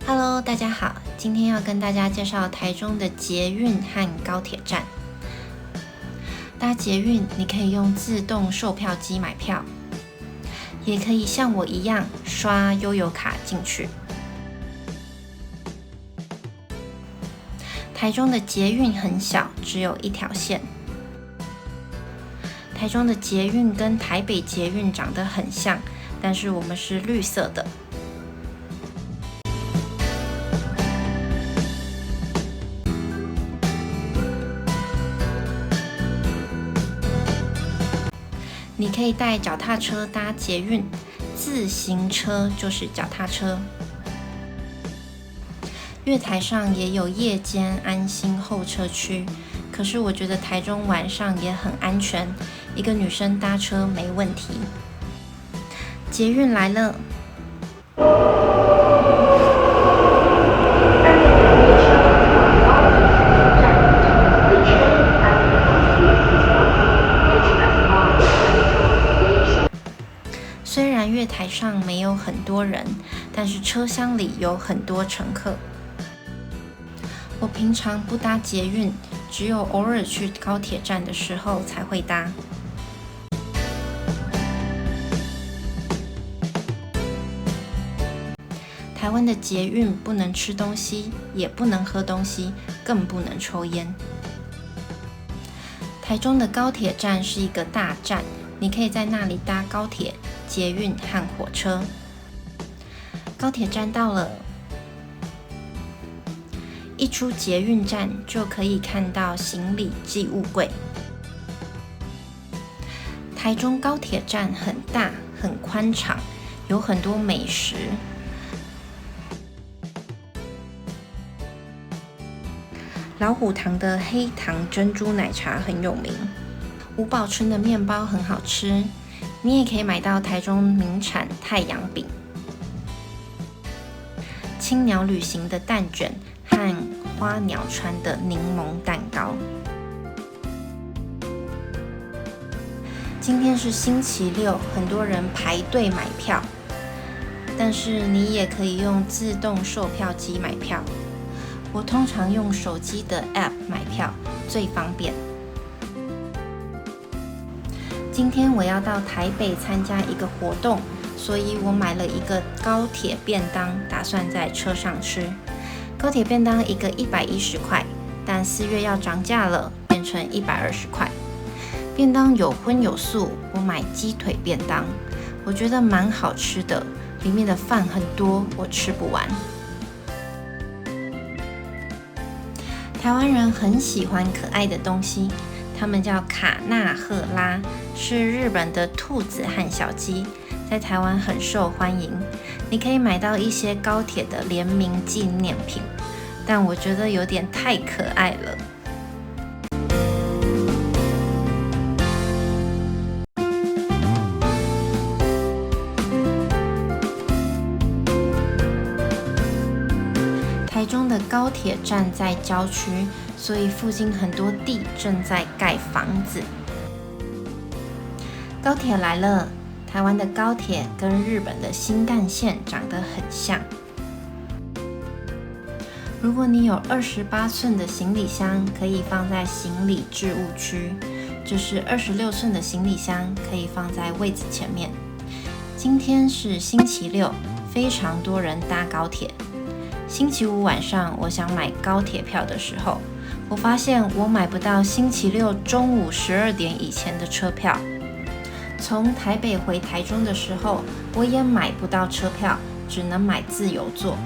Hello， 大家好，今天要跟大家介绍台中的捷运和高铁站。搭捷运，你可以用自动售票机买票，也可以像我一样刷悠游卡进去。台中的捷运很小，只有一条线。台中的捷运跟台北捷运长得很像，但是我们是绿色的。你可以带脚踏车搭捷运，自行车就是脚踏车。月台上也有夜间安心候车区，可是我觉得台中晚上也很安全，一个女生搭车没问题。捷运来了。虽然月台上没有很多人，但是车厢里有很多乘客。我平常不搭捷运，只有偶尔去高铁站的时候才会搭。台湾的捷运不能吃东西，也不能喝东西，更不能抽烟。台中的高铁站是一个大站，你可以在那里搭高铁、捷运和火车。高铁站到了，一出捷运站就可以看到行李寄物柜。台中高铁站很大很宽敞，有很多美食。老虎堂的黑糖珍珠奶茶很有名，吴宝春的面包很好吃，你也可以买到台中名产太阳饼。青鸟旅行的蛋卷和花鸟川的柠檬蛋糕。今天是星期六，很多人排队买票，但是你也可以用自动售票机买票。我通常用手机的 App 买票，最方便。今天我要到台北参加一个活动，所以我买了一个高铁便当，打算在车上吃。高铁便当一个110块，但4月要涨价了，变成120块。便当有荤有素，我买鸡腿便当，我觉得蛮好吃的，里面的饭很多，我吃不完。台湾人很喜欢可爱的东西，它们叫卡纳赫拉，是日本的兔子和小鸡，在台湾很受欢迎。你可以买到一些高铁的联名纪念品，但我觉得有点太可爱了。台中的高铁站在郊区，所以附近很多地正在盖房子。高铁来了，台湾的高铁跟日本的新干线长得很像。如果你有28寸的行李箱，可以放在行李置物区，就是26寸的行李箱可以放在位子前面。今天是星期六，非常多人搭高铁。星期五晚上，我想买高铁票的时候，我发现我买不到星期六中午12点以前的车票。从台北回台中的时候，我也买不到车票，只能买自由座。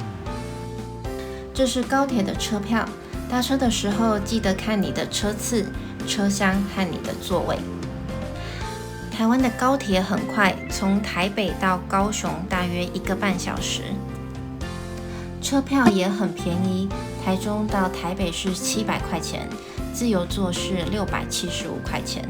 这是高铁的车票，搭车的时候记得看你的车次、车厢和你的座位。台湾的高铁很快，从台北到高雄大约1个半小时。车票也很便宜，台中到台北是700块钱，自由座是675块钱。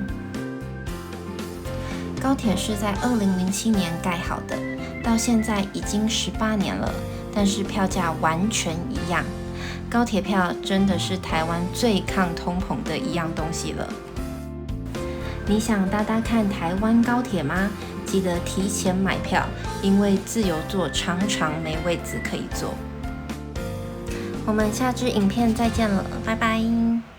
高铁是在2007年盖好的，到现在已经18年了，但是票价完全一样。高铁票真的是台湾最抗通膨的一样东西了。你想搭搭看台湾高铁吗？记得提前买票，因为自由座常常没位子可以坐。我们下支影片再见了，拜拜。